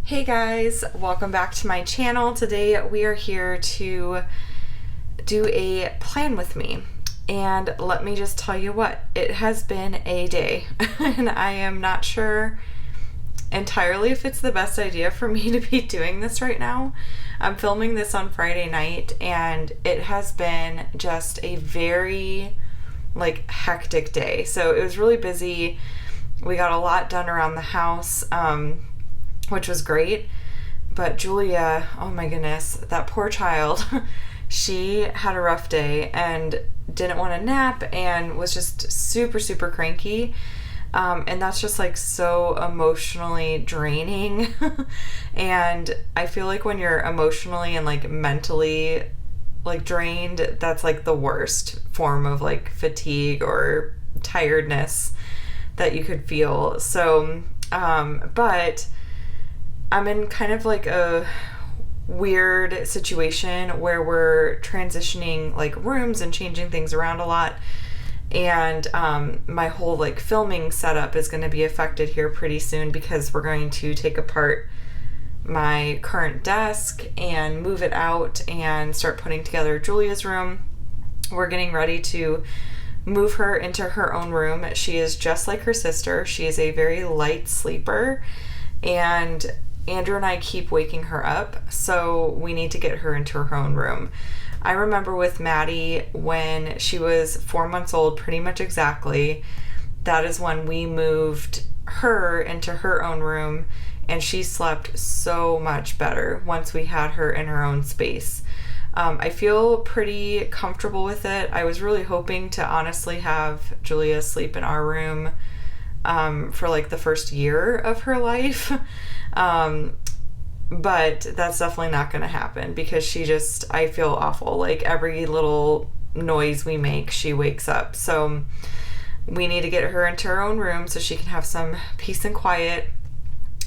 Hey guys, welcome back to my channel. Today we are here to do a plan with me. And let me just tell you what, it has been a day and I am not sure entirely if it's the best idea for me to be doing this right now. I'm filming this on Friday night and it has been just a very hectic day. So it was really busy. We got a lot done around the house, which was great. But Julia, oh my goodness, that poor child, she had a rough day and didn't want to nap and was just super, super cranky. And that's just so emotionally draining. And I feel like when you're emotionally and mentally drained, that's the worst form of fatigue or tiredness that you could feel. So, but I'm in kind of a weird situation where we're transitioning rooms and changing things around a lot. And my whole filming setup is going to be affected here pretty soon because we're going to take apart my current desk and move it out and start putting together Julia's room. We're getting ready to move her into her own room. She is just like her sister. She is a very light sleeper, and Andrew and I keep waking her up, so we need to get her into her own room. I remember with Maddie when she was 4 months old, pretty much exactly, that is when we moved her into her own room, and she slept so much better once we had her in her own space. I feel pretty comfortable with it. I was really hoping to honestly have Julia sleep in our room for the first year of her life. But that's definitely not going to happen because I feel awful. Every little noise we make, she wakes up. So we need to get her into her own room so she can have some peace and quiet.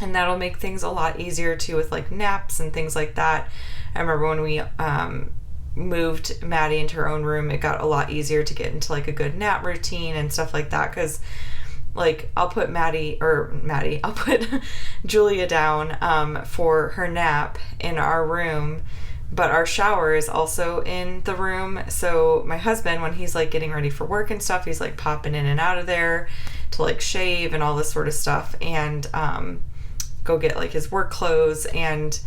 And that'll make things a lot easier too with naps and things like that. I remember when we moved Maddie into her own room, it got a lot easier to get into a good nap routine and stuff like that, because I'll put I'll put Julia down for her nap in our room, but our shower is also in the room. So my husband, when he's getting ready for work and stuff, he's popping in and out of there to shave and all this sort of stuff and go get his work clothes, and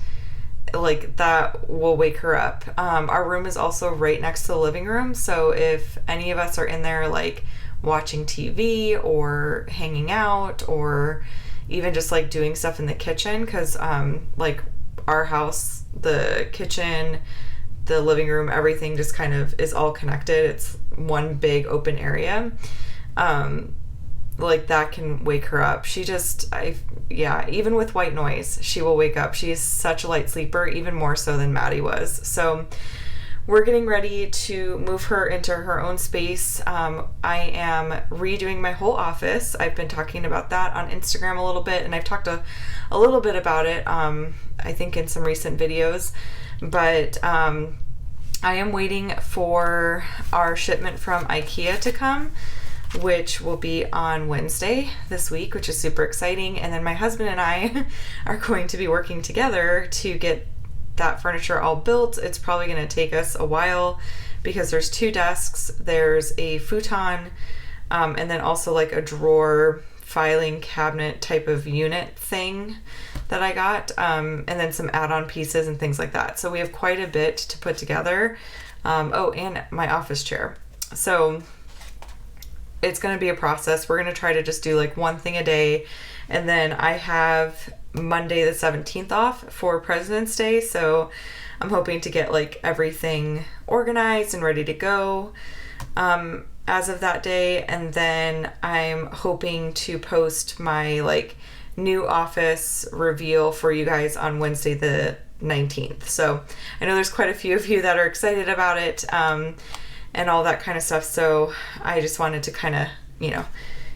that will wake her up. Our room is also right next to the living room, so if any of us are in there watching TV or hanging out or even just doing stuff in the kitchen, because our house, the kitchen, the living room, everything just kind of is all connected. It's one big open area. That can wake her up. Even with white noise, she will wake up. She is such a light sleeper, even more so than Maddie was. So we're getting ready to move her into her own space. I am redoing my whole office. I've been talking about that on Instagram a little bit, and I've talked a little bit about it, I think in some recent videos. But I am waiting for our shipment from IKEA to come, which will be on Wednesday this week, which is super exciting. And then my husband and I are going to be working together to get that furniture all built. It's probably going to take us a while because there's 2 desks, there's a futon, and then also a drawer filing cabinet type of unit thing that I got, and then some add-on pieces and things like that. So we have quite a bit to put together. And my office chair. So it's going to be a process. We're going to try to just do one thing a day. And then I have Monday the 17th off for President's Day. So I'm hoping to get everything organized and ready to go as of that day. And then I'm hoping to post my new office reveal for you guys on Wednesday the 19th. So I know there's quite a few of you that are excited about it. And all that kind of stuff. So I just wanted to kind of,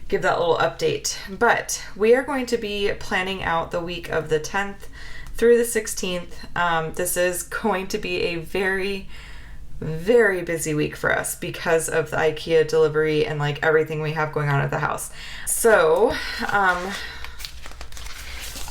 give that little update. But we are going to be planning out the week of the 10th through the 16th. This is going to be a very, very busy week for us because of the IKEA delivery and everything we have going on at the house. So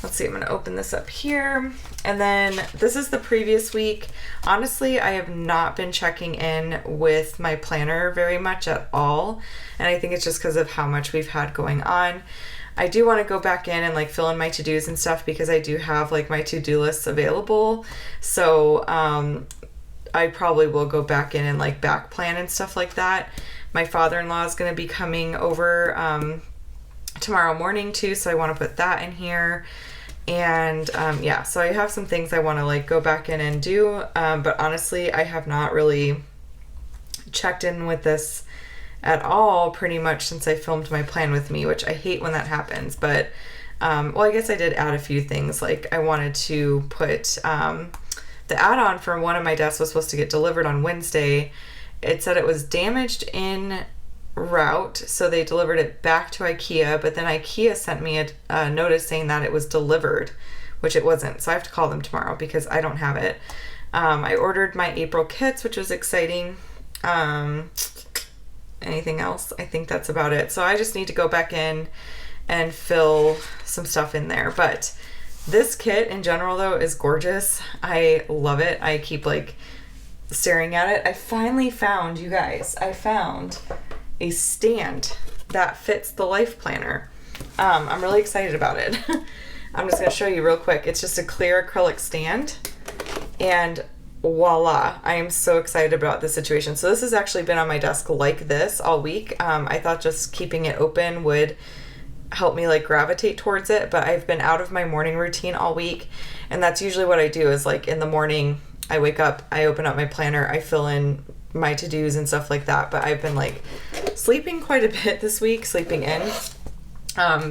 let's see, I'm going to open this up here. And then this is the previous week. Honestly, I have not been checking in with my planner very much at all. And I think it's just because of how much we've had going on. I do want to go back in and like fill in my to-dos and stuff because I do have like my to-do lists available. So I probably will go back in and like back plan and stuff like that. My father-in-law is going to be coming over tomorrow morning too, so I want to put that in here. And yeah, so I have some things I want to like go back in and do, but honestly I have not really checked in with this at all pretty much since I filmed my plan with me, which I hate when that happens. But well, I guess I did add a few things. Like I wanted to put the add-on for one of my desks was supposed to get delivered on Wednesday. It said it was damaged in route, so they delivered it back to IKEA, but then IKEA sent me a notice saying that it was delivered, which it wasn't. So I have to call them tomorrow because I don't have it. I ordered my April kits, which was exciting. Anything else? I think that's about it. So I just need to go back in and fill some stuff in there. But this kit in general though is gorgeous. I love it. I keep like staring at it. I finally found, you guys, I found a stand that fits the Life Planner. I'm really excited about it. I'm just going to show you real quick. It's just a clear acrylic stand, and voila, I am so excited about this situation. So this has actually been on my desk like this all week. I thought just keeping it open would help me like gravitate towards it, but I've been out of my morning routine all week, and that's usually what I do is like in the morning I wake up, I open up my planner, I fill in my to-dos and stuff like that. But I've been like sleeping quite a bit this week, sleeping in,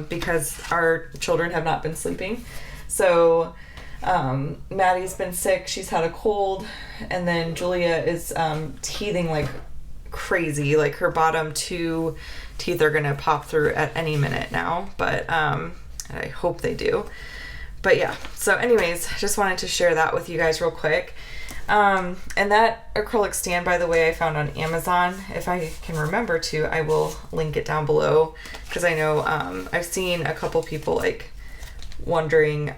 because our children have not been sleeping. So Maddie's been sick, she's had a cold, and then Julia is teething like crazy. Like her bottom two teeth are gonna pop through at any minute now, but I hope they do. But yeah, so anyways, just wanted to share that with you guys real quick. And that acrylic stand, by the way, I found on Amazon. If I can remember to, I will link it down below, because I know I've seen a couple people like wondering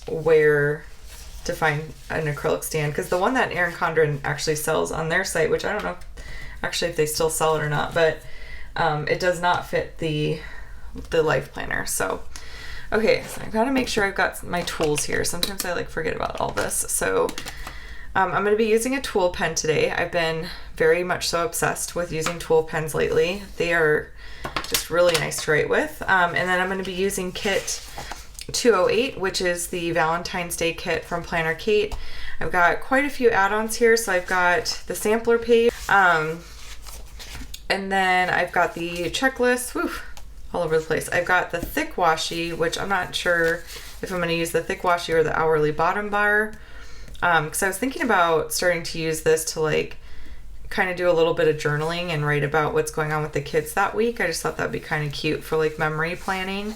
where to find an acrylic stand, because the one that Erin Condren actually sells on their site, which I don't know actually if they still sell it or not, but it does not fit the Life Planner. So okay, so I gotta make sure I've got my tools here. Sometimes I like forget about all this. So I'm gonna be using a tool pen today. I've been very much so obsessed with using tool pens lately. They are just really nice to write with. And then I'm gonna be using kit 208, which is the Valentine's Day kit from Planner Kate. I've got quite a few add-ons here. So I've got the sampler page, and then I've got the checklist. Whew, all over the place. I've got the thick washi, which I'm not sure if I'm going to use the thick washi or the hourly bottom bar, because I was thinking about starting to use this to like kind of do a little bit of journaling and write about what's going on with the kids that week. I just thought that'd be kind of cute for like memory planning.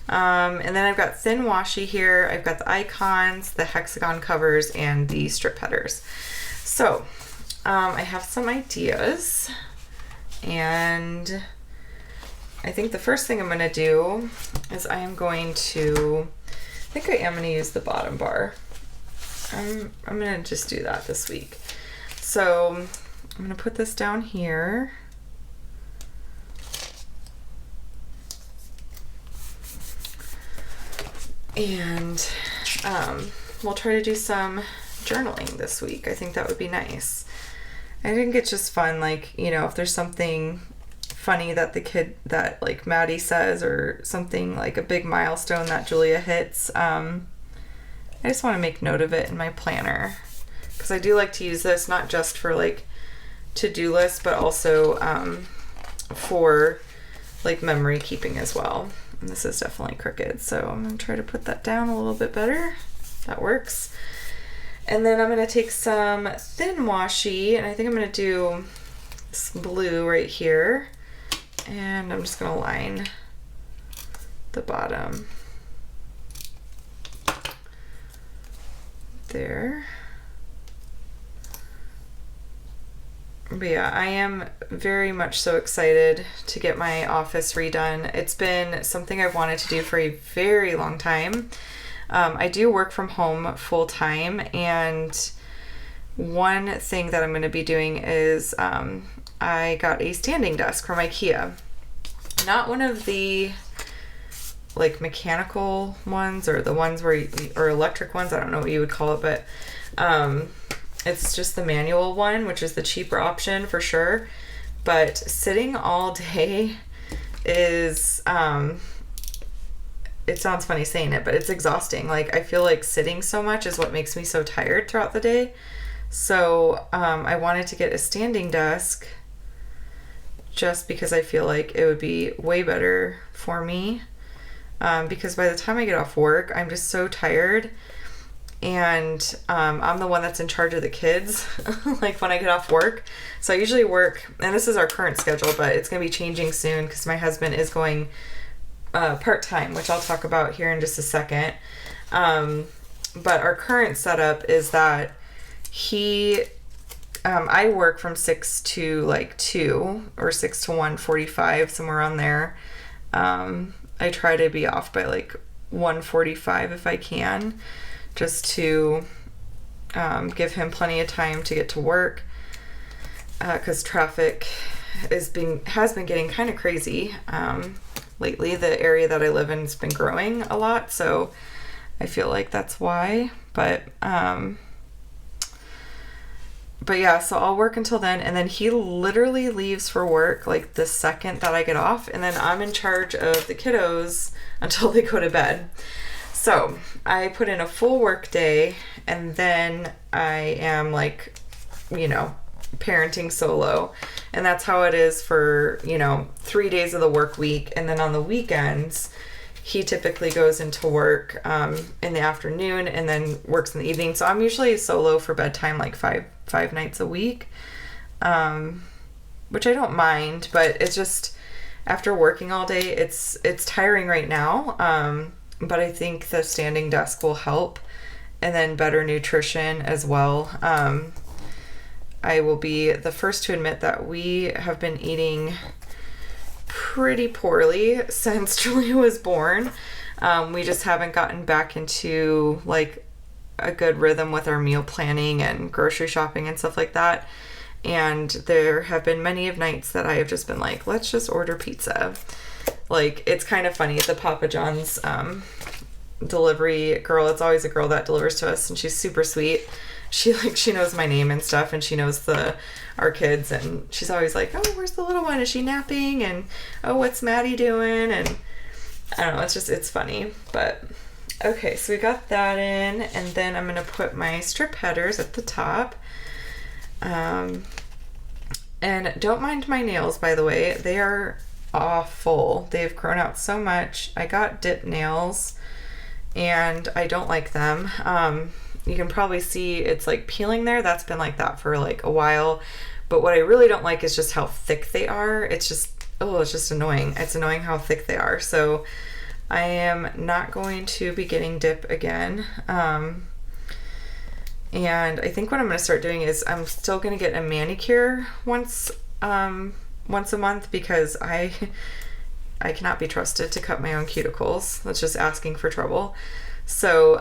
And then I've got thin washi here. I've got the icons, the hexagon covers, and the strip headers. So I have some ideas, and I think the first thing I'm going to do is I am going to, I think I am going to use the bottom bar. I'm going to just do that this week. So I'm going to put this down here. And we'll try to do some journaling this week. I think that would be nice. I think it's just fun, like, you know, if there's something funny that the kid, that like Maddie says, or something like a big milestone that Julia hits, I just want to make note of it in my planner, because I do like to use this not just for like to-do lists, but also for like memory keeping as well. And this is definitely crooked, so I'm going to try to put that down a little bit better. That works. And then I'm going to take some thin washi, and I think I'm going to do this blue right here, and I'm just going to line the bottom there. But yeah, I am very much so excited to get my office redone. It's been something I've wanted to do for a very long time. I do work from home full time, and one thing that I'm going to be doing is I got a standing desk from IKEA. Not one of the like mechanical ones or the ones where or electric ones, I don't know what you would call it, but it's just the manual one, which is the cheaper option for sure. But sitting all day is it sounds funny saying it, but it's exhausting. Like, I feel like sitting so much is what makes me so tired throughout the day. So I wanted to get a standing desk just because I feel like it would be way better for me. Because by the time I get off work, I'm just so tired. And I'm the one that's in charge of the kids, like when I get off work. So I usually work, and this is our current schedule, but it's going to be changing soon because my husband is going part-time, which I'll talk about here in just a second. But our current setup is that I work from 6 to like 2 or 6 to 1:45, somewhere on there. I try to be off by like 1:45 if I can, just to give him plenty of time to get to work, because traffic has been getting kind of crazy lately. The area that I live in has been growing a lot, so I feel like that's why. But yeah, so I'll work until then, and then he literally leaves for work like the second that I get off, and then I'm in charge of the kiddos until they go to bed. So I put in a full work day, and then I am like, parenting solo. And that's how it is for, 3 days of the work week. And then on the weekends, he typically goes into work in the afternoon and then works in the evening. So I'm usually solo for bedtime like five nights a week, which I don't mind, but it's just after working all day, it's tiring right now. But I think the standing desk will help, and then better nutrition as well. I will be the first to admit that we have been eating pretty poorly since Julia was born. We just haven't gotten back into like a good rhythm with our meal planning and grocery shopping and stuff like that. And there have been many of nights that I have just been like, let's just order pizza. Like, it's kind of funny, the Papa John's delivery girl, it's always a girl that delivers to us, and she's super sweet. She knows my name and stuff, and she knows our kids, and she's always like, oh, where's the little one? Is she napping? And oh, what's Maddie doing? And I don't know, it's funny. But okay, so we got that in, and then I'm gonna put my strip headers at the top. And don't mind my nails, by the way, they are awful. They've grown out so much. I got dip nails, and I don't like them. You can probably see it's like peeling there. That's been like that for like a while. But what I really don't like is just how thick they are. It's just annoying. It's annoying how thick they are. So I am not going to be getting dip again. And I think what I'm going to start doing is I'm still going to get a manicure once a month, because I cannot be trusted to cut my own cuticles. That's just asking for trouble. So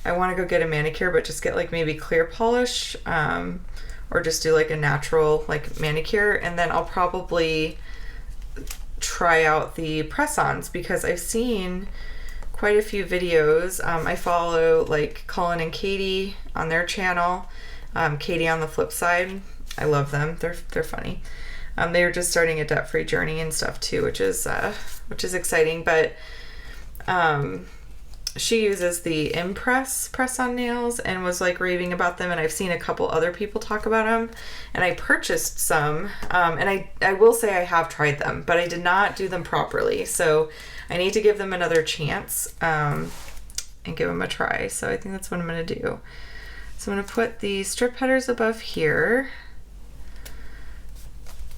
I want to go get a manicure, but just get like maybe clear polish, or just do like a natural like manicure. And then I'll probably try out the press-ons, because I've seen quite a few videos. I follow like Colin and Katie on their channel. Katie on the Flip Side. I love them. They're funny. They were just starting a debt-free journey and stuff too, which is exciting. But she uses the Impress press-on nails and was like raving about them, and I've seen a couple other people talk about them, and I purchased some, and I will say I have tried them, but I did not do them properly, so I need to give them another chance and give them a try. So I think that's what I'm going to do. So I'm going to put the strip headers above here,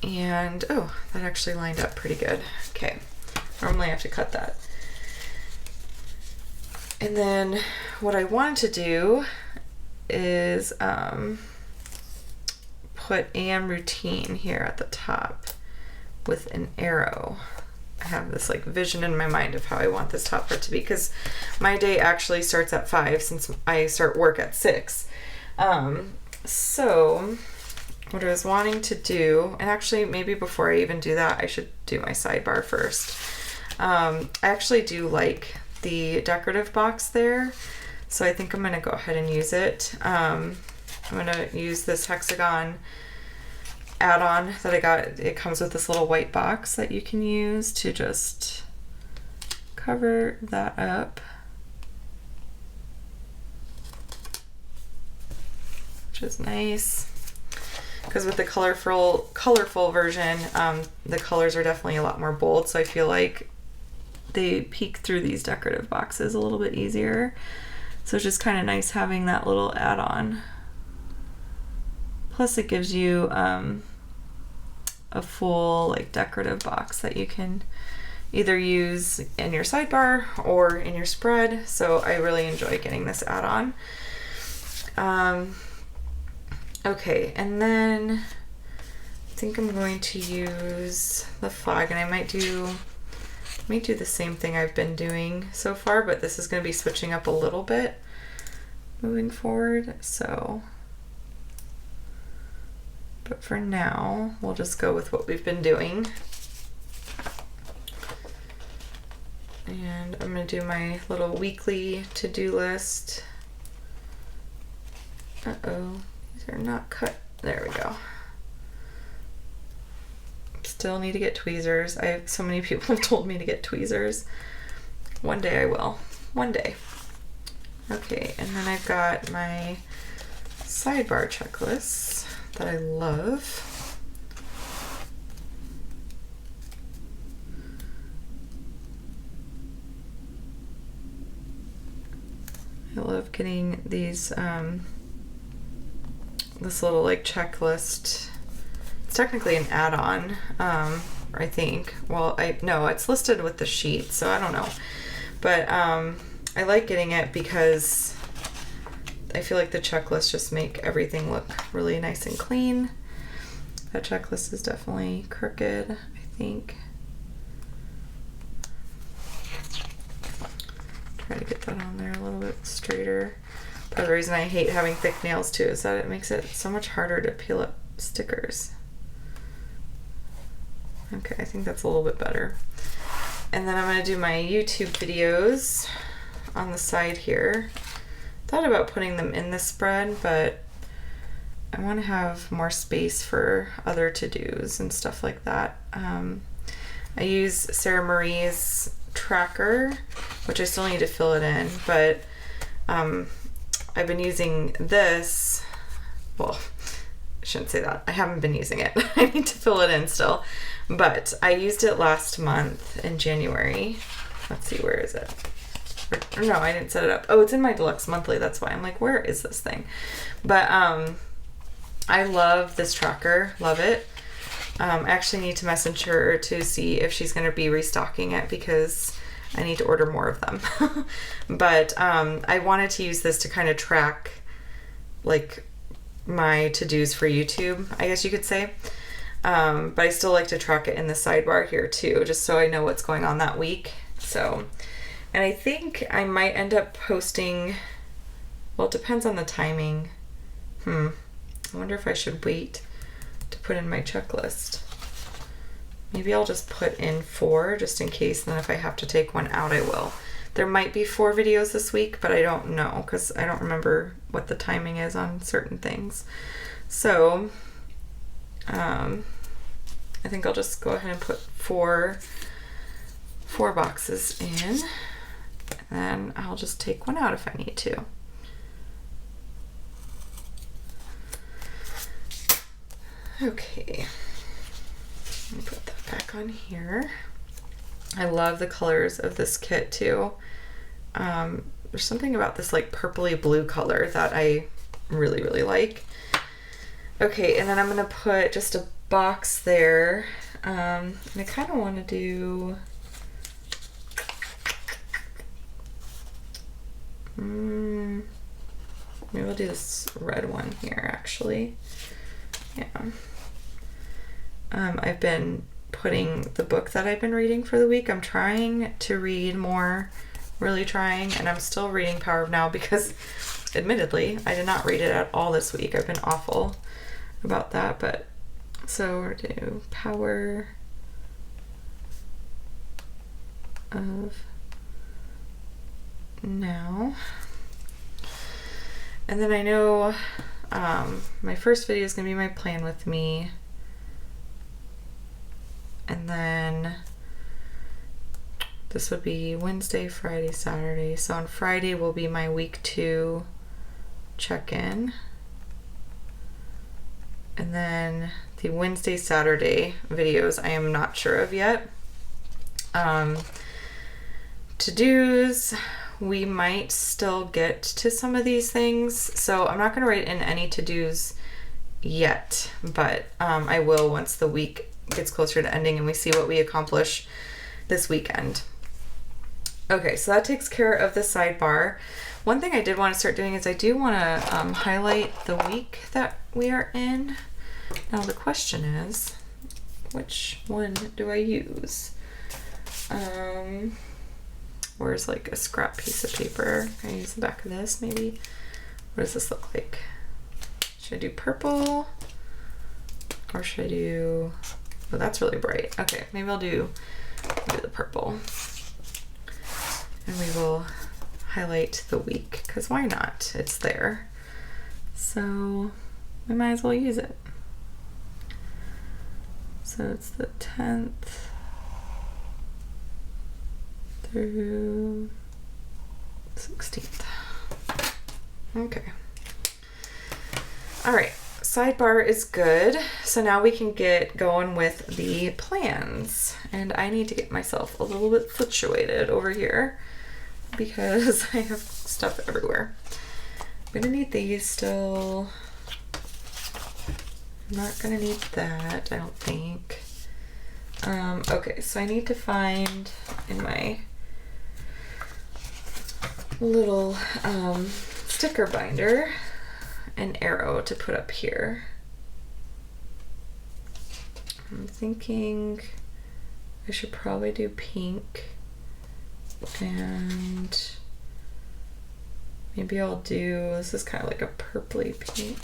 and oh, that actually lined up pretty good. Okay, normally I have to cut that. And then what I wanted to do is put AM routine here at the top with an arrow. I have this like vision in my mind of how I want this top part to be, because my day actually starts at 5 since I start work at 6. So what I was wanting to do, and actually maybe before I even do that, I should do my sidebar first. I actually do like the decorative box there, so I think I'm going to go ahead and use it. I'm going to use this hexagon add-on that I got. It comes with this little white box that you can use to just cover that up, which is nice. Because with the colorful version, the colors are definitely a lot more bold, so I feel like they peek through these decorative boxes a little bit easier. So it's just kind of nice having that little add-on. Plus it gives you a full like decorative box that you can either use in your sidebar or in your spread. So I really enjoy getting this add-on. Okay, and then I think I'm going to use the flag, and I might do the same thing I've been doing so far, but this is going to be switching up a little bit moving forward. So, but for now, we'll just go with what we've been doing. And I'm going to do my little weekly to-do list. Uh-oh. They're not cut. There we go. Still need to get tweezers. I have so many people have told me to get tweezers. One day I will. One day. Okay, and then I've got my sidebar checklists that I love. I love getting these this little like checklist. It's technically an add-on, I think. Well, no, it's listed with the sheet, so I don't know. But I like getting it because I feel like the checklists just make everything look really nice and clean. That checklist is definitely crooked, I think. Try to get that on there a little bit straighter. Part of the reason I hate having thick nails too is that it makes it so much harder to peel up stickers. Okay, I think that's a little bit better. And then I'm going to do my YouTube videos on the side here. Thought about putting them in the spread, but I want to have more space for other to-dos and stuff like that. I use Sarah Marie's tracker, which I still need to fill it in, but I've been using this. Well, I shouldn't say that. I haven't been using it. I need to fill it in still. But I used it last month in January. Let's see, where is it? Or no, I didn't set it up. Oh, it's in my deluxe monthly. That's why I'm like, where is this thing? But I love this tracker. Love it. I actually need to message her to see if she's going to be restocking it because I need to order more of them. But I wanted to use this to kind of track like my to-dos for YouTube, I guess you could say. But I still like to track it in the sidebar here too, just so I know what's going on that week. So, and I think I might end up posting, well, it depends on the timing. I wonder if I should wait to put in my checklist. Maybe I'll just put in 4 just in case, and then if I have to take one out, I will. There might be 4 videos this week, but I don't know because I don't remember what the timing is on certain things. So I think I'll just go ahead and put 4 boxes in, and then I'll just take one out if I need to. Okay, let me put that back on here. I love the colors of this kit too. There's something about this like purpley blue color that I really, really like. Okay, and then I'm gonna put just a box there. And I kind of want to do maybe I'll do this red one here actually. Yeah. I've been putting the book that I've been reading for the week. I'm trying to read more, really trying, and I'm still reading Power of Now because admittedly, I did not read it at all this week. I've been awful about that, but so we're going to do Power of Now. And then I know my first video is going to be my plan with me. And then this would be Wednesday, Friday, Saturday. So on Friday will be my week 2 check-in. And then the Wednesday, Saturday videos I am not sure of yet. To-dos, we might still get to some of these things. So I'm not going to write in any to-dos yet, but I will once the week gets closer to ending and we see what we accomplish this weekend. Okay, so that takes care of the sidebar. One thing I did want to start doing is I do want to highlight the week that we are in. Now the question is, which one do I use? Where's like a scrap piece of paper? Can I use the back of this maybe? What does this look like? Should I do purple? Or should I do... Oh, that's really bright. Okay, maybe I'll do the purple. And we will highlight the week, because why not? It's there. So we might as well use it. So it's the 10th through 16th. Okay. All right. Sidebar is good. So now we can get going with the plans. And I need to get myself a little bit situated over here because I have stuff everywhere. I'm gonna need these still. I'm not gonna need that, I don't think. Okay, so I need to find in my little sticker binder an arrow to put up here. I'm thinking I should probably do pink, and maybe I'll do, this is kind of like a purpley pink.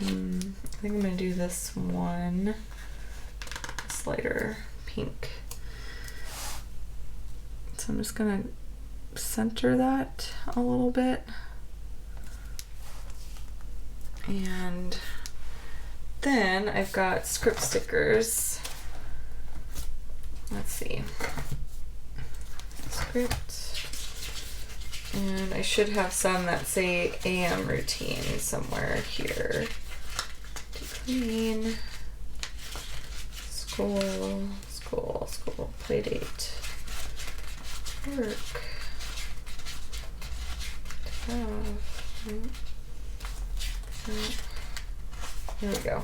I think I'm gonna do this one, this lighter pink. So I'm just gonna center that a little bit. And then I've got script stickers. Let's see. Script. And I should have some that say AM routine somewhere here. To clean. School, school, school, play date. Work. Here we go.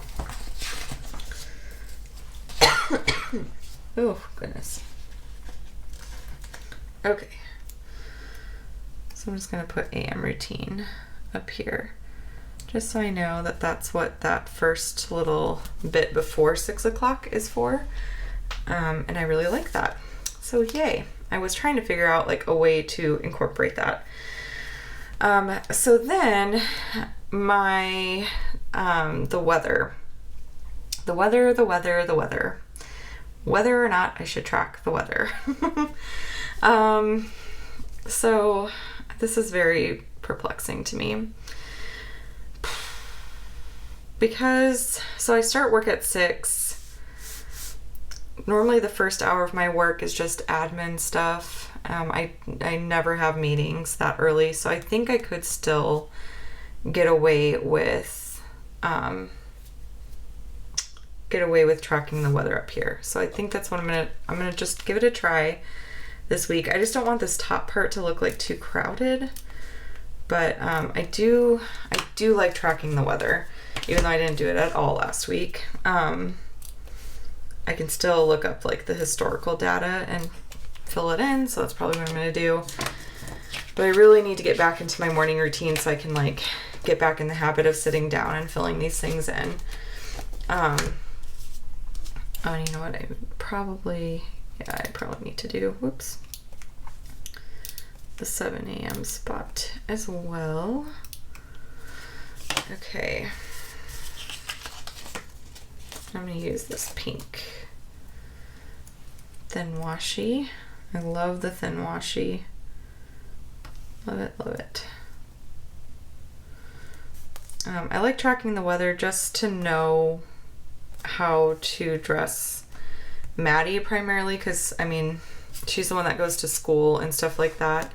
Oh, goodness. Okay. So I'm just going to put AM routine up here, just so I know that that's what that first little bit before 6 o'clock is for. And I really like that. So yay. I was trying to figure out like a way to incorporate that. So then my, the weather, whether or not I should track the weather. So this is very perplexing to me because, so I start work at 6. Normally the first hour of my work is just admin stuff. I never have meetings that early, so I think I could still get away with tracking the weather up here. So I think that's what I'm gonna just give it a try this week. I just don't want this top part to look like too crowded, but I do like tracking the weather, even though I didn't do it at all last week. I can still look up like the historical data and fill it in, so that's probably what I'm gonna do. But I really need to get back into my morning routine so I can like get back in the habit of sitting down and filling these things in. Oh, and you know what, I probably need to do, whoops, the 7 a.m. spot as well. Okay. I'm going to use this pink thin washi. I love the thin washi. Love it, love it. I like tracking the weather just to know how to dress Maddie primarily, because I mean she's the one that goes to school and stuff like that.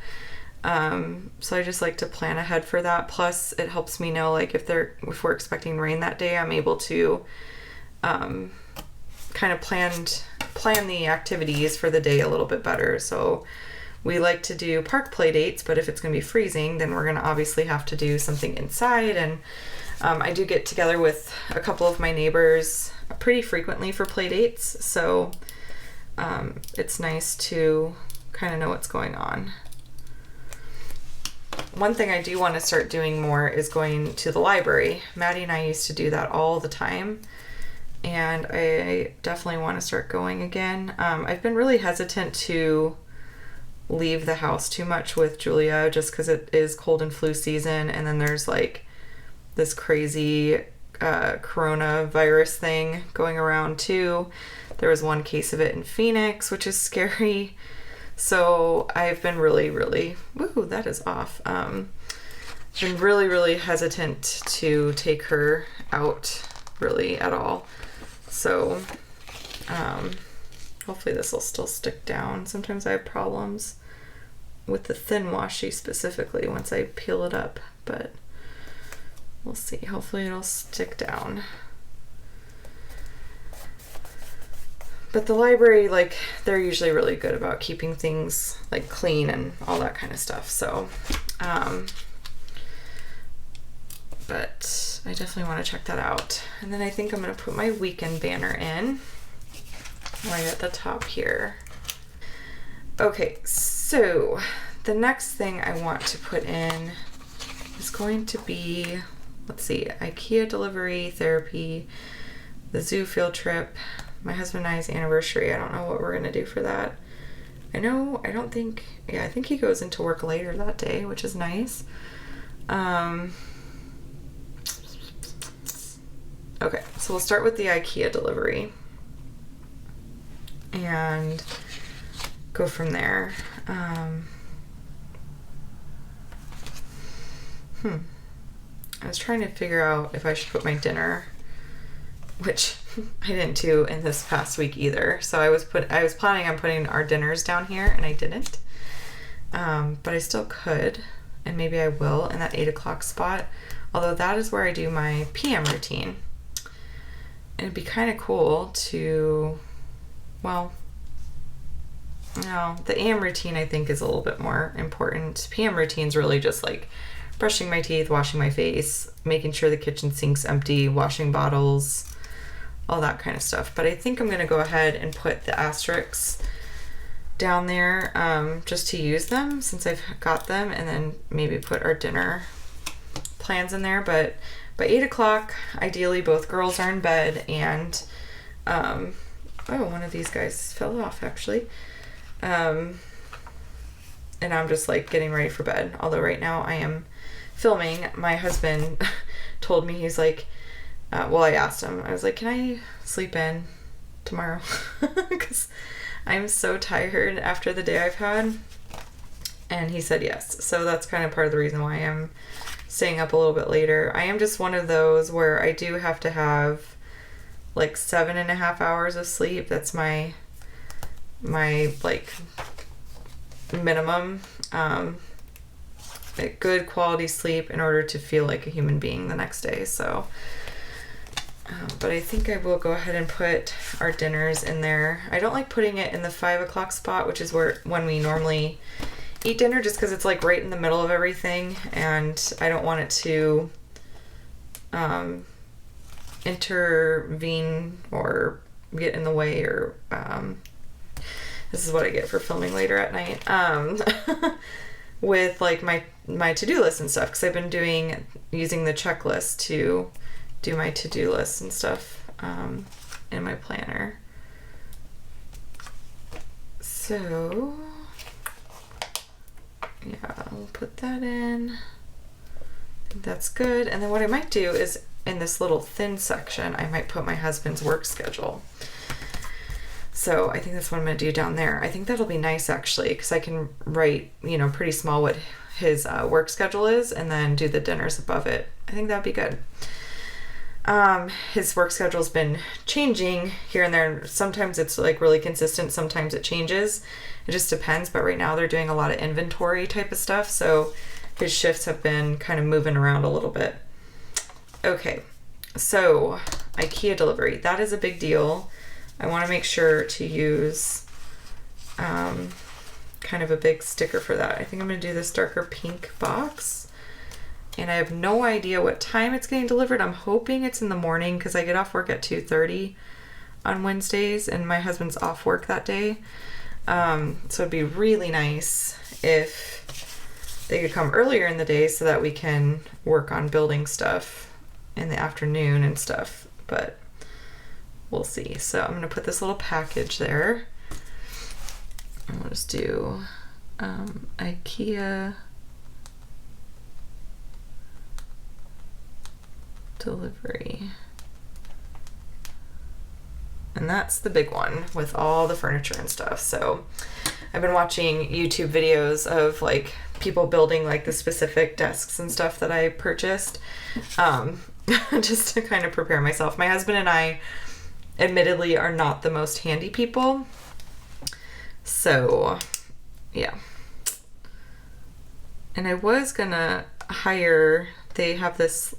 So I just like to plan ahead for that. Plus it helps me know, like, if we're expecting rain that day, I'm able to kind of plan the activities for the day a little bit better. So we like to do park play dates, but if it's going to be freezing, then we're going to obviously have to do something inside. And I do get together with a couple of my neighbors pretty frequently for play dates, so it's nice to kind of know what's going on. One thing I do want to start doing more is going to the library. Maddie and I used to do that all the time, and I definitely want to start going again. I've been really hesitant to leave the house too much with Julia just because it is cold and flu season, and then there's like this crazy coronavirus thing going around too. There was one case of it in Phoenix, which is scary. So I've been really, woo, that is off. Been really hesitant to take her out really at all. So hopefully this will still stick down. Sometimes I have problems with the thin washi specifically once I peel it up, but we'll see. Hopefully it'll stick down. But the library, like, they're usually really good about keeping things like clean and all that kind of stuff. So, but I definitely want to check that out. And then I think I'm going to put my weekend banner in right at the top here. Okay, so the next thing I want to put in is going to be, let's see, IKEA delivery, therapy, the zoo field trip, my husband and I's anniversary. I don't know what we're going to do for that. I think he goes into work later that day, which is nice. Okay, so we'll start with the IKEA delivery and go from there. I was trying to figure out if I should put my dinner, which I didn't do in this past week either. So I was planning on putting our dinners down here, and I didn't. But I still could, and maybe I will in that 8 o'clock spot. Although that is where I do my PM routine. And it'd be kind of cool to, well, no, the AM routine I think is a little bit more important. PM routine's really just like brushing my teeth, washing my face, making sure the kitchen sink's empty, washing bottles, all that kind of stuff. But I think I'm going to go ahead and put the asterisks down there just to use them since I've got them, and then maybe put our dinner plans in there. But by 8 o'clock, ideally both girls are in bed, and oh, one of these guys fell off actually. And I'm just like getting ready for bed. Although right now I am filming. My husband told me, he's like, well, I asked him, I was like, can I sleep in tomorrow? Because I'm so tired after the day I've had. And he said yes. So that's kind of part of the reason why I'm staying up a little bit later. I am just one of those where I do have to have like 7.5 hours of sleep. That's my like minimum, like good quality sleep in order to feel like a human being the next day. So but I think I will go ahead and put our dinners in there. I don't like putting it in the 5 o'clock spot, which is when we normally eat dinner, just because it's like right in the middle of everything, and I don't want it to intervene or get in the way, or this is what I get for filming later at night. with like my to-do list and stuff, because I've been using the checklist to do my to-do list and stuff in my planner. So yeah, I'll put that in. I think that's good. And then what I might do is in this little thin section, I might put my husband's work schedule. So I think that's what I'm going to do down there. I think that'll be nice actually, because I can write, you know, pretty small what his work schedule is and then do the dinners above it. I think that'd be good. His work schedule's been changing here and there. Sometimes it's like really consistent, sometimes it changes. It just depends, but right now they're doing a lot of inventory type of stuff, so his shifts have been kind of moving around a little bit. Okay, so IKEA delivery, that is a big deal. I want to make sure to use kind of a big sticker for that. I think I'm going to do this darker pink box. And I have no idea what time it's getting delivered. I'm hoping it's in the morning because I get off work at 2:30 on Wednesdays and my husband's off work that day. So it'd be really nice if they could come earlier in the day so that we can work on building stuff in the afternoon and stuff. But we'll see. So I'm going to put this little package there. And we'll just do IKEA delivery. And that's the big one with all the furniture and stuff. So I've been watching YouTube videos of like people building like the specific desks and stuff that I purchased, just to kind of prepare myself. My husband and I admittedly are not the most handy people. So yeah. And I was gonna hire, they have this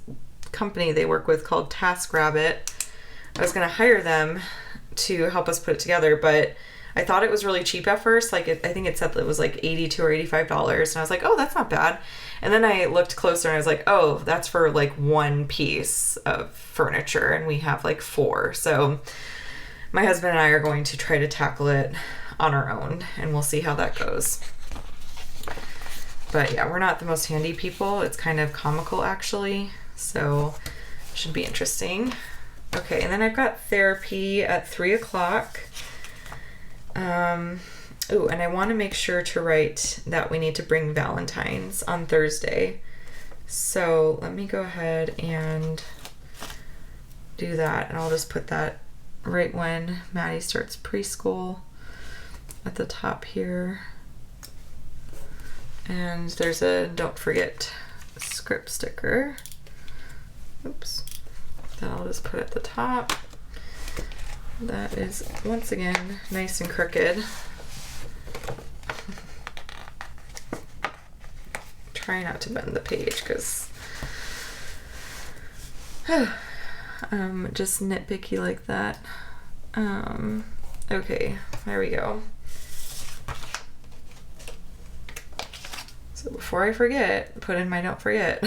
company they work with called TaskRabbit. I was gonna hire them to help us put it together, but I thought it was really cheap at first. Like I think it said that it was like $82 or $85, and I was like, oh, that's not bad. And then I looked closer and I was like, oh, that's for like one piece of furniture, and we have like 4. So my husband and I are going to try to tackle it on our own, and we'll see how that goes. But yeah, we're not the most handy people. It's kind of comical actually, so it should be interesting. Okay, and then I've got therapy at 3 o'clock. Ooh, and I want to make sure to write that we need to bring Valentine's on Thursday. So let me go ahead and do that, and I'll just put that right when Maddie starts preschool at the top here. And there's a don't forget script sticker. Oops. That I'll just put at the top. That is once again nice and crooked. Try not to bend the page because I'm just nitpicky like that. Okay, there we go. So before I forget, put in my don't forget.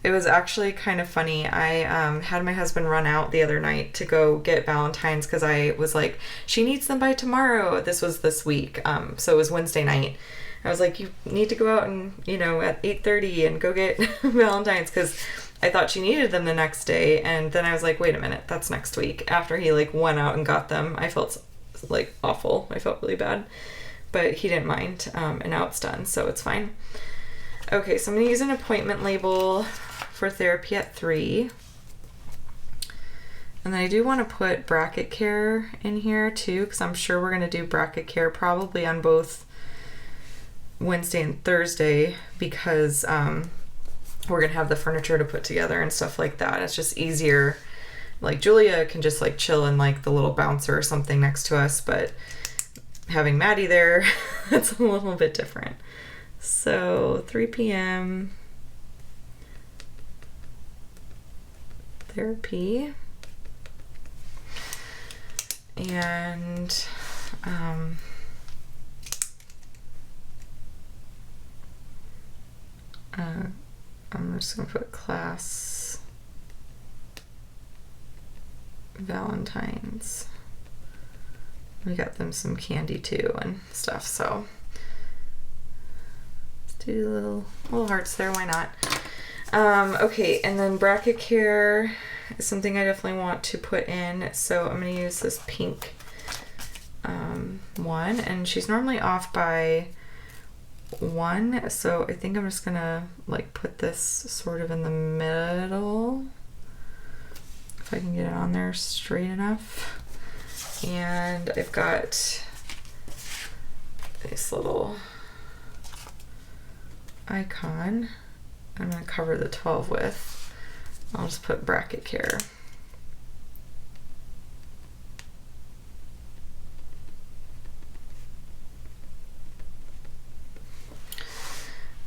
It was actually kind of funny. I had my husband run out the other night to go get Valentine's because I was like, she needs them by tomorrow. This was this week. So it was Wednesday night. I was like, you need to go out and, you know, at 8:30 and go get Valentine's, because I thought she needed them the next day. And then I was like, wait a minute, that's next week. After he like went out and got them, I felt like awful. I felt really bad, but he didn't mind. And now it's done, so it's fine. Okay, so I'm gonna use an appointment label for therapy at 3. And then I do want to put bracket care in here too, because I'm sure we're going to do bracket care probably on both Wednesday and Thursday, because we're going to have the furniture to put together and stuff like that. It's just easier. Like Julia can just like chill in like the little bouncer or something next to us, but having Maddie there, that's a little bit different. So 3 p.m. therapy, and I'm just gonna put class Valentine's. We got them some candy too and stuff, so do little hearts there, why not? Okay, and then bracket care is something I definitely want to put in, so I'm going to use this pink one, and she's normally off by 1, so I think I'm just going to like put this sort of in the middle, if I can get it on there straight enough. And I've got this little icon I'm going to cover the 12 with. I'll just put bracket care.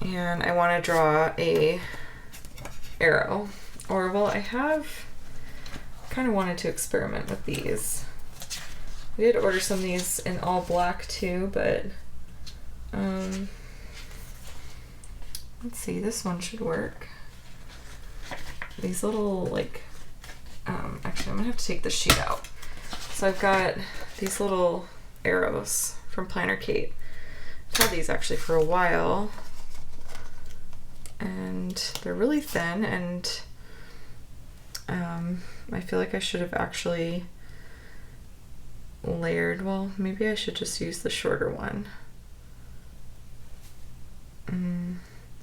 And I want to draw a arrow, or well, I have kind of wanted to experiment with these. I did order some of these in all black too, but let's see, this one should work. These little like, actually I'm gonna have to take the sheet out. So I've got these little arrows from Planner Kate. I've had these actually for a while, and they're really thin, and I feel like I should have actually layered. Well, maybe I should just use the shorter one.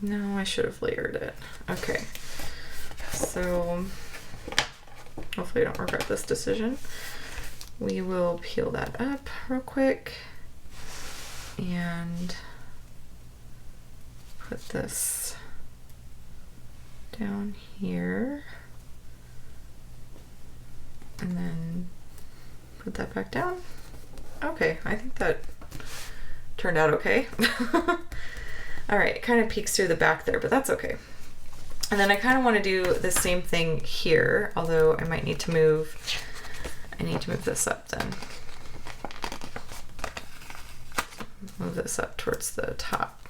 No, I should have layered it. Okay, so hopefully I don't regret this decision. We will peel that up real quick and put this down here, and then put that back down. Okay, I think that turned out okay. All right, it kind of peeks through the back there, but that's okay. And then I kind of want to do the same thing here, although I might need to move, this up then. Move this up towards the top.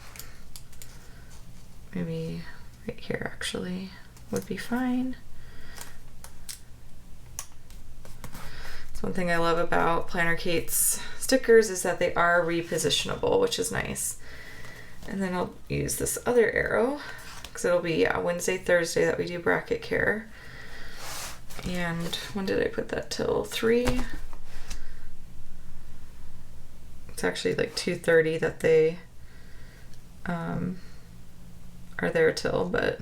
Maybe right here actually would be fine. So one thing I love about Planner Kate's stickers is that they are repositionable, which is nice. And then I'll use this other arrow because it'll be Wednesday, Thursday that we do bracket care. And when did I put that till? 3? It's actually like 2:30 that they are there till, but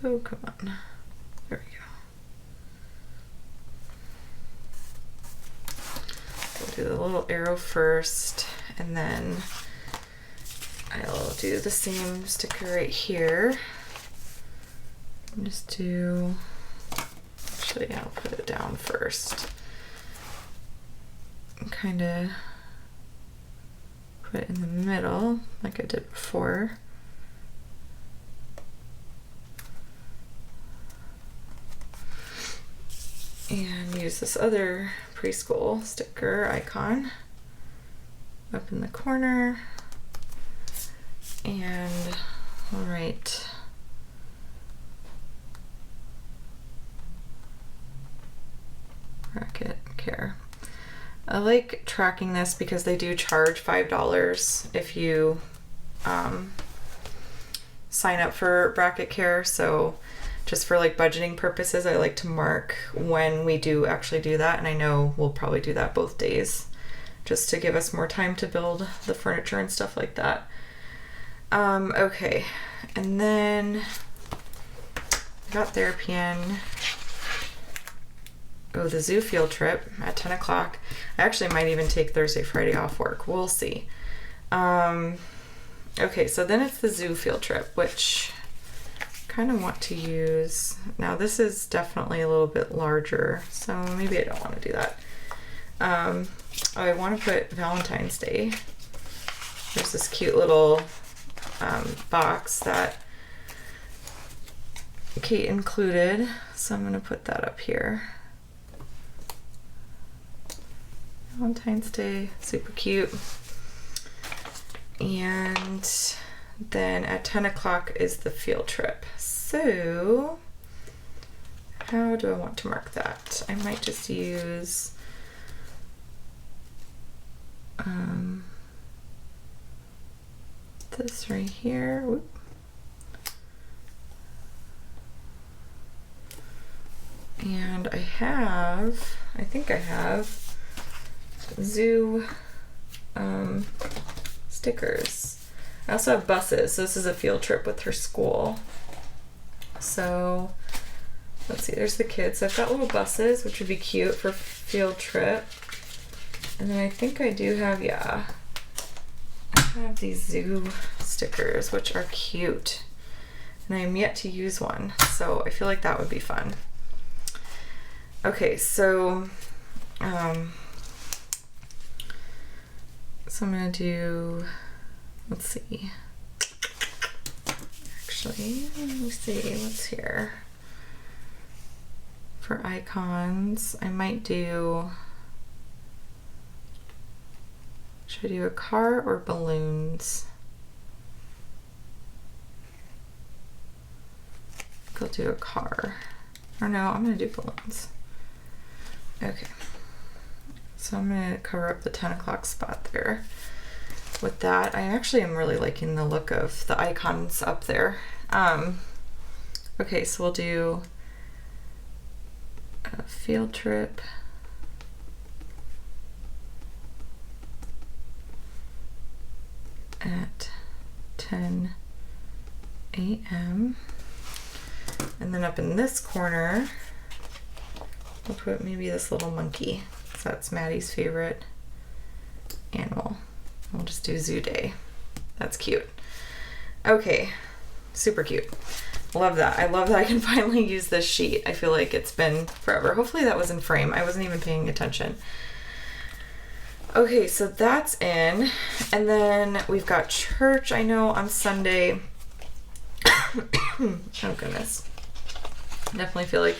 oh, come on. There we go. We'll do the little arrow first, and then I'll do the same sticker right here. Just do, actually I'll put it down first. Kind of put it in the middle like I did before. And use this other preschool sticker icon up in the corner, and all right, bracket care. I like tracking this because they do charge $5 if you sign up for bracket care. So just for like budgeting purposes, I like to mark when we do actually do that, and I know we'll probably do that both days just to give us more time to build the furniture and stuff like that. Okay, and then I got therapy in. Oh, the zoo field trip at 10 o'clock. I actually might even take Thursday, Friday off work. We'll see. Okay, so then it's the zoo field trip, which I kind of want to use. Now this is definitely a little bit larger, so maybe I don't want to do that. I want to put Valentine's Day. There's this cute little box that Kate included, so I'm going to put that up here. Valentine's Day, super cute. And then at 10 o'clock is the field trip. So how do I want to mark that? I might just use this right here. Whoop. And I think I have zoo stickers. I also have buses, so this is a field trip with her school. So let's see, there's the kids. So I've got little buses, which would be cute for field trip. And then I think I do have, yeah, I have these zoo stickers, which are cute. And I am yet to use one, so I feel like that would be fun. Okay, so I'm gonna do, let's see. Actually, let me see what's here. For icons, I might do, should I do a car or balloons? I think I'll do a car. Or no, I'm gonna do balloons. Okay, so I'm gonna cover up the 10 o'clock spot there. With that, I actually am really liking the look of the icons up there. Okay, so we'll do a field trip. At 10 a.m. And then up in this corner, we'll put maybe this little monkey, because that's Maddie's favorite animal. We'll just do zoo day. That's cute. Okay, super cute. Love that. I love that I can finally use this sheet. I feel like it's been forever. Hopefully that was in frame. I wasn't even paying attention. Okay, so that's in. And then we've got church, I know, on Sunday. Oh goodness. Definitely feel like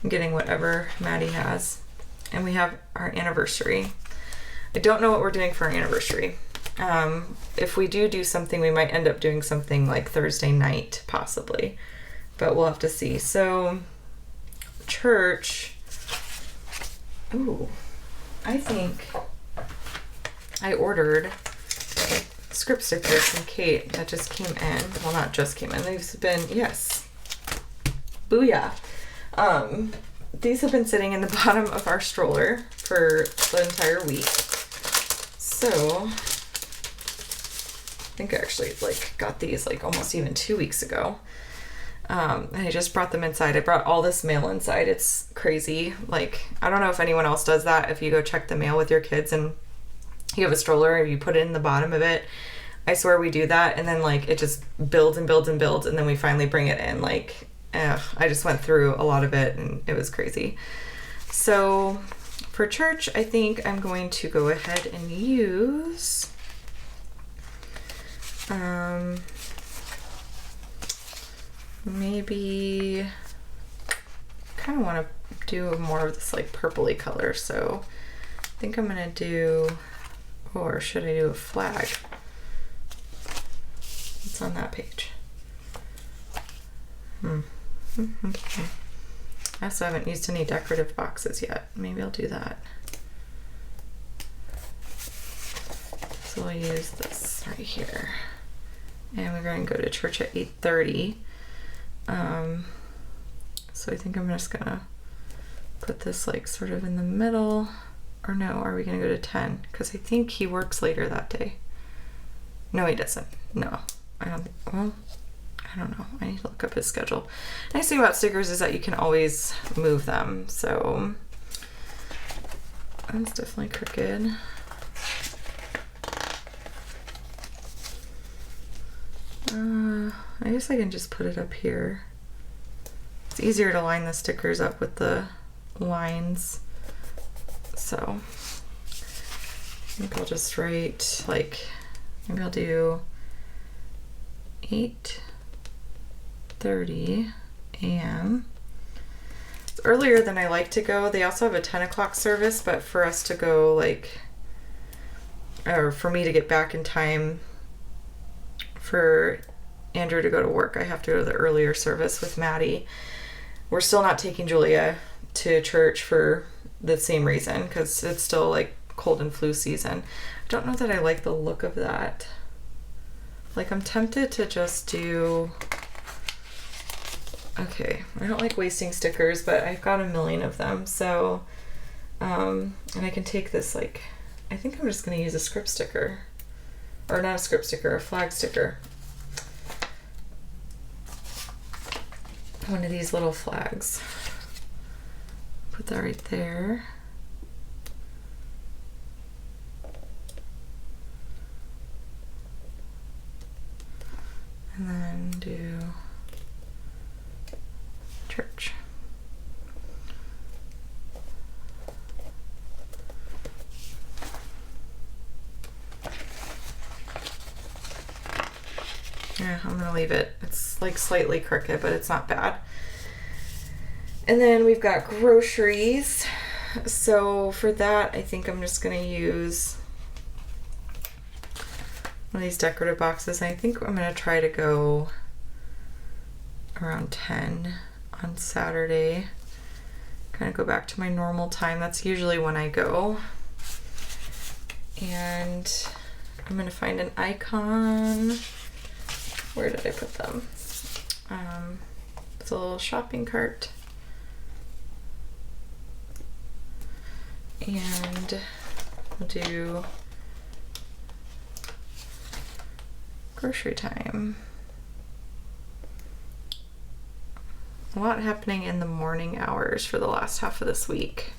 I'm getting whatever Maddie has. And we have our anniversary. I don't know what we're doing for our anniversary. If we do something, we might end up doing something like Thursday night, possibly. But we'll have to see. So, church. Ooh, I think I ordered script stickers from Kate that just came in. Well, not just came in. They've been, yes. Booyah. These have been sitting in the bottom of our stroller for the entire week. So, I think I actually got these almost even 2 weeks ago. And I just brought them inside. I brought all this mail inside. It's crazy. I don't know if anyone else does that. If you go check the mail with your kids and you have a stroller and you put it in the bottom of it, I swear we do that. And then it just builds and builds and builds. And then we finally bring it in. I just went through a lot of it and it was crazy. So for church, I think I'm going to go ahead and use maybe kind of want to do more of this purpley color, so I think I'm gonna do, or should I do a flag? It's on that page. I also haven't used any decorative boxes yet. Maybe I'll do that. So we'll use this right here. And we're going to go to church at 8:30. So I think I'm just gonna put this sort of in the middle. Or no, are we gonna go to 10? Because I think he works later that day. No, he doesn't. No, I don't think, well, I don't know. I need to look up his schedule. Nice thing about stickers is that you can always move them. So that's definitely crooked. I guess I can just put it up here. It's easier to line the stickers up with the lines. So I think I'll just write maybe I'll do 8:30 a.m. It's earlier than I like to go. They also have a 10 o'clock service, but for us to go or for me to get back in time for Andrew to go to work, I have to go to the earlier service with Maddie. We're still not taking Julia to church for the same reason, because it's still cold and flu season. I don't know that I like the look of that Like, I'm tempted to just do, okay, I don't like wasting stickers, but I've got a million of them. So, and I can take this, like, I think I'm just going to use a script sticker, or not a script sticker, a flag sticker. One of these little flags. Put that right there. And then do church. Yeah, I'm gonna leave it. It's like slightly crooked, but it's not bad. And then we've got groceries. So for that, I think I'm just gonna use one of these decorative boxes. I think I'm gonna try to go around 10 on Saturday. Kind of go back to my normal time. That's usually when I go. And I'm gonna find an icon. Where did I put them? It's a little shopping cart. And we'll do grocery time. A lot happening in the morning hours for the last half of this week.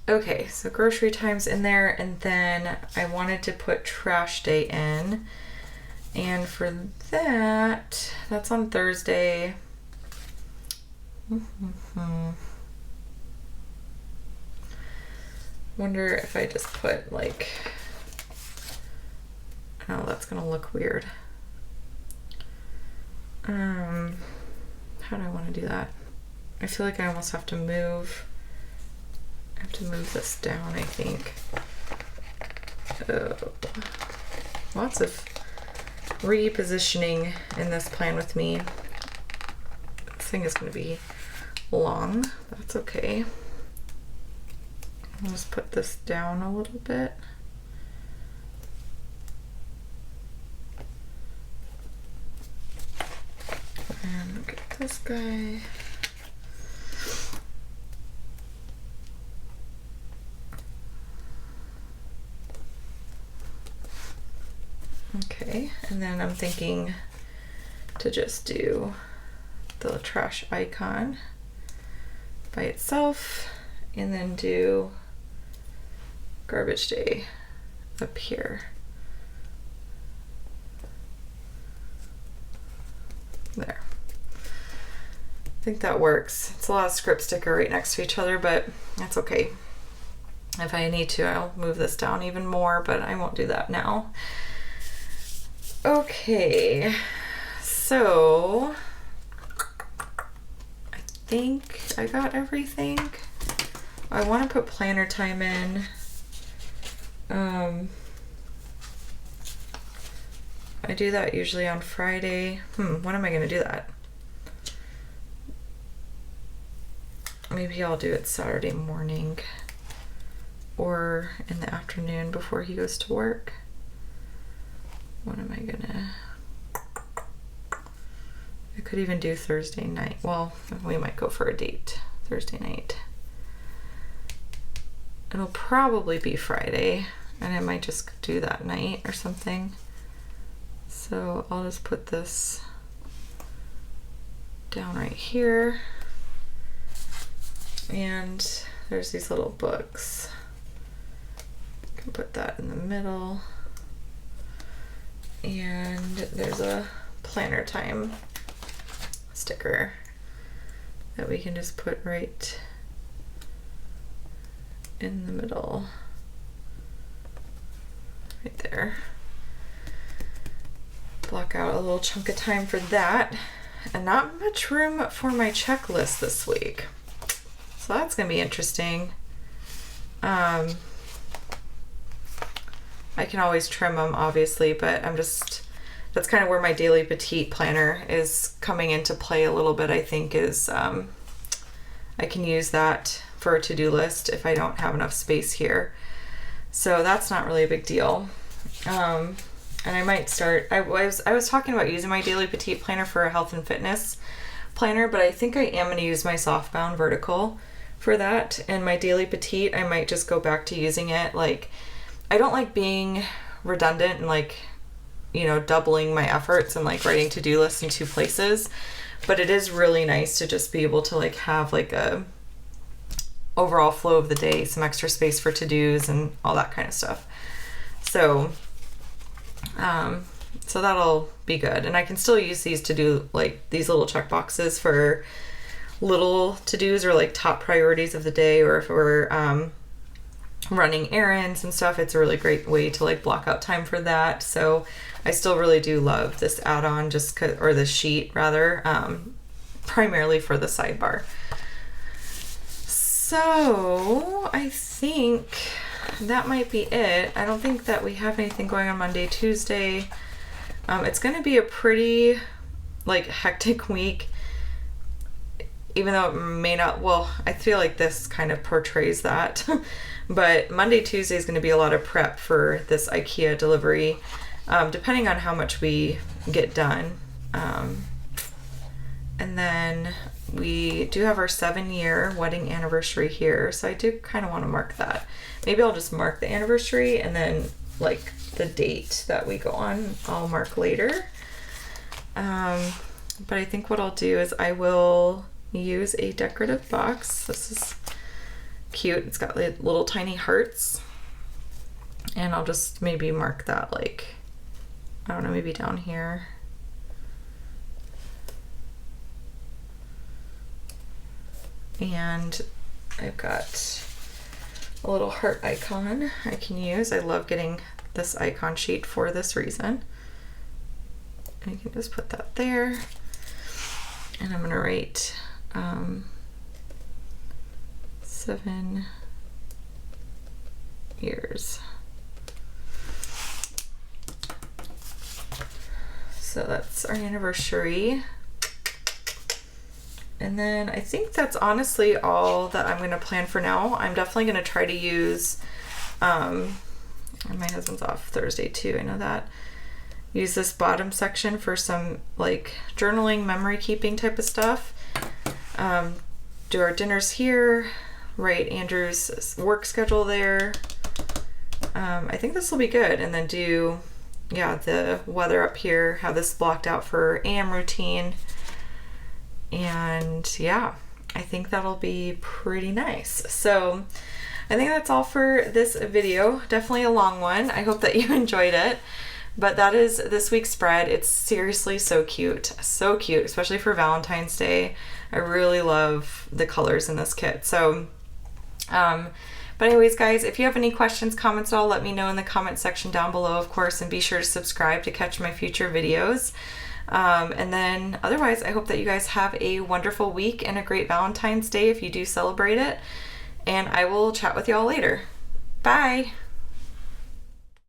Okay, so grocery time's in there, and then I wanted to put trash day in. And for that, that's on Thursday. Wonder if I just put like, oh, that's gonna look weird. How do I want to do that? I feel like I almost have to move. I have to move this down, I think. Oh. Lots of repositioning in this plan with me. This thing is going to be long. That's okay. I'll just put this down a little bit. And get this guy. Okay, and then I'm thinking to just do the trash icon by itself, and then do garbage day up here. There. I think that works. It's a lot of script sticker right next to each other, but that's okay. If I need to, I'll move this down even more, but I won't do that now. Okay, so I think I got everything. I want to put planner time in. I do that usually on Friday. When am I going to do that? Maybe I'll do it Saturday morning or in the afternoon before he goes to work. What am I gonna... I could even do Thursday night. Well, we might go for a date Thursday night. It'll probably be Friday, and I might just do that night or something. So I'll just put this down right here. And there's these little books. I can put that in the middle. And there's a planner time sticker that we can just put right in the middle, right there. Block out a little chunk of time for that, and not much room for my checklist this week. So that's gonna be interesting. I can always trim them, obviously, but that's kind of where my daily petite planner is coming into play a little bit, I think, is I can use that for a to-do list if I don't have enough space here. So that's not really a big deal. And I might start, I was talking about using my Daily Petite planner for a health and fitness planner, but I think I am going to use my softbound vertical for that. And my Daily Petite, I might just go back to using it. Like, I don't like being redundant and like, you know, doubling my efforts and like writing to-do lists in 2 places. But it is really nice to just be able to like have like a overall flow of the day, some extra space for to-dos and all that kind of stuff. So, so that'll be good. And I can still use these to do like these little check boxes for little to-dos or like top priorities of the day, or if we're running errands and stuff, it's a really great way to like block out time for that. So I still really do love this add-on, just 'cause, or this sheet rather, primarily for the sidebar. So I think that might be it. I don't think that we have anything going on Monday, Tuesday. It's going to be a pretty like hectic week, even though it may not, well, I feel like this kind of portrays that. But Monday, Tuesday is going to be a lot of prep for this IKEA delivery, depending on how much we get done. And then we do have our 7-year wedding anniversary here, so I do kind of want to mark that. Maybe I'll just mark the anniversary, and then like the date that we go on, I'll mark later. But I think what I'll do is I will use a decorative box. This is cute. It's got like little tiny hearts, and I'll just maybe mark that like, I don't know, maybe down here. And I've got a little heart icon I can use. I love getting this icon sheet for this reason. And you can just put that there. And I'm gonna write 7 years. So that's our anniversary. And then I think that's honestly all that I'm going to plan for now. I'm definitely going to try to use, and my husband's off Thursday too, I know that. Use this bottom section for some like journaling, memory keeping type of stuff. Do our dinners here, write Andrew's work schedule there. I think this will be good. And then do, yeah, the weather up here, have this blocked out for AM routine. And yeah, I think that'll be pretty nice. So I think that's all for this video. Definitely a long one. I hope that you enjoyed it. But that is this week's spread. It's seriously so cute, especially for Valentine's Day. I really love the colors in this kit. So, but anyways, guys, if you have any questions, comments at all, let me know in the comment section down below, of course, and be sure to subscribe to catch my future videos. And then otherwise, I hope that you guys have a wonderful week and a great Valentine's Day if you do celebrate it. And I will chat with y'all later. Bye.